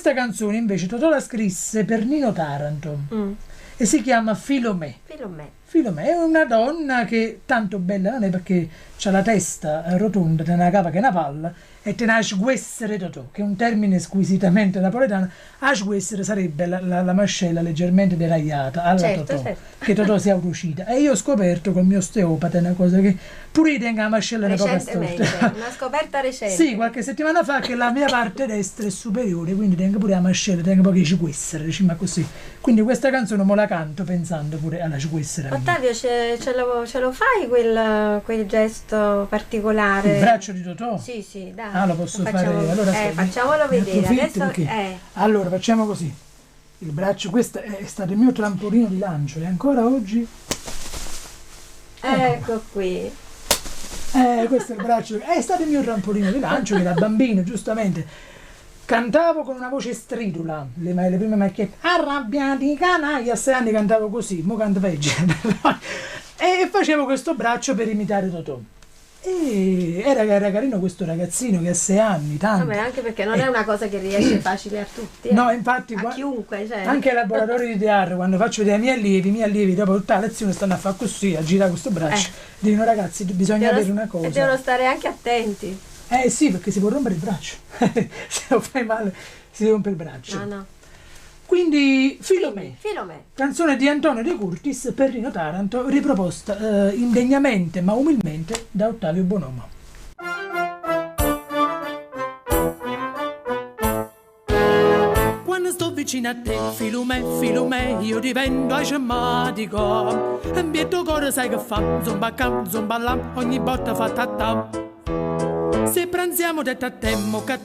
Questa canzone invece Totò la scrisse per Nino Taranto e si chiama Filomè. Filomè è una donna che tanto bella non è, perché c'ha la testa rotonda, te una capa che è una palla, e te ne sguessere Totò, che è un termine squisitamente napoletano. A sguessere sarebbe la mascella leggermente deragliata alla Certo. che Totò si autocida. E io ho scoperto col mio osteopata una cosa, che pure io tengo la mascella una poca Recentemente, storta. una scoperta recente. Sì, qualche settimana fa, che la mia parte destra è superiore, quindi tengo pure la mascella, tengo poche sguessere, diciamo così. Quindi questa canzone me la canto pensando pure alla sguessera mia. Ottavio, ce lo fai quel gesto particolare? Il braccio di Totò? Sì, dai. Ah, lo posso fare. Allora, facciamolo vedere. Adesso, Allora, facciamo così. Il braccio, questo è stato il mio trampolino di lancio e ancora oggi... Ecco qui. Questo è il braccio, è stato il mio trampolino di lancio, che da bambino, giustamente, cantavo con una voce stridula, le prime macchiette, arrabbiati canaglia, a 6 anni cantavo così, mo canto peggio, e facevo questo braccio per imitare Totò. E era carino questo ragazzino che a 6 anni, tanto. Vabbè, anche perché non è una cosa che riesce facile a tutti. No, infatti, a chiunque. Cioè. Anche ai laboratori di teatro, quando faccio vedere i miei allievi dopo tutta la lezione stanno a fare così, a girare questo braccio. Dicono ragazzi, bisogna avere una cosa. E devono stare anche attenti. Sì, perché si può rompere il braccio. Se lo fai male si rompe il braccio. No. Quindi Filomè, canzone di Antonio De Curtis per Nino Taranto, riproposta indegnamente ma umilmente da Ottavio Bonomo. Quando sto vicino a te, Filomè, io divento asmatico. E in pietto cuore sai che fa, zombacam, zomballam, ogni botta fa tatam. Se pranziamo detto a temmo, che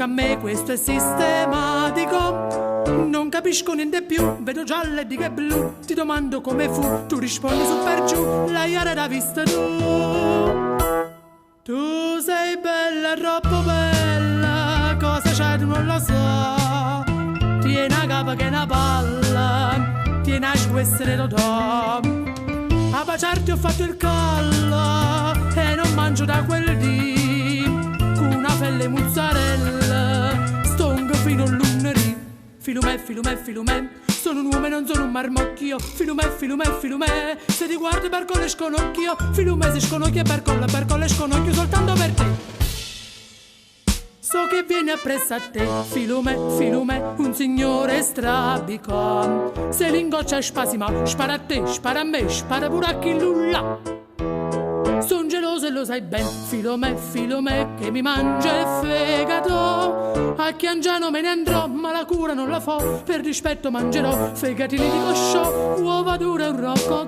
a me questo è sistematico. Non capisco niente più, vedo giallo e di che blu. Ti domando come fu, tu rispondi su per giù. La iara da vista tu. Tu sei bella, troppo bella. Cosa c'è tu non lo so. Tieni a capa che è una palla. Tieni a sguessere Totò. A baciarti ho fatto il collo e non mangio da quel dì. Con una pelle mozzarella stongo fino a lunedì. Filomè, sono un uomo e non sono un marmocchio. Filomè, se ti guardi per con le sconocchio. Filomè si sconocchia per con le sconocchio soltanto per te. So che vieni appresso a te, Filomè, un signore strabico. Se l'ingoccia spasima, spara a te, spara a me, spara pure a chi lulla. Son geloso e lo sai ben, Filomè, che mi mangia il fegato. A Chiangiano me ne andrò, ma la cura non la fo. Per rispetto mangerò fegatini di cosciò, uova dure e un rocco,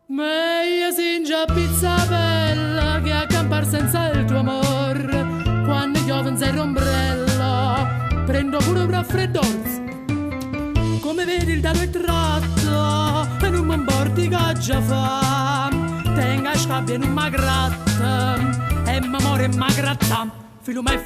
meglio singia pizza bella che accampar senza il tuo amor. Quando piove senza ombrello, prendo pure un raffreddore. Come vedi il dado è tratto e non mi importi che già fa. Tenga scabbia e non mi gratta e m'amore e mi gratta. Filomè,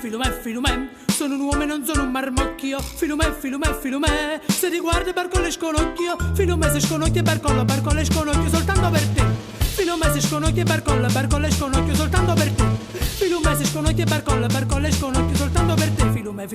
sono un uomo e non sono un marmocchio. Filomè, se ti guardi per con le sconocchio. Filomè si sconocchia per con le sconocchio soltanto per te. Filomè si sconocchia per con le sconocchio soltanto per te. Filomè si sconocchia per con le sconocchio soltanto per te. Filomè.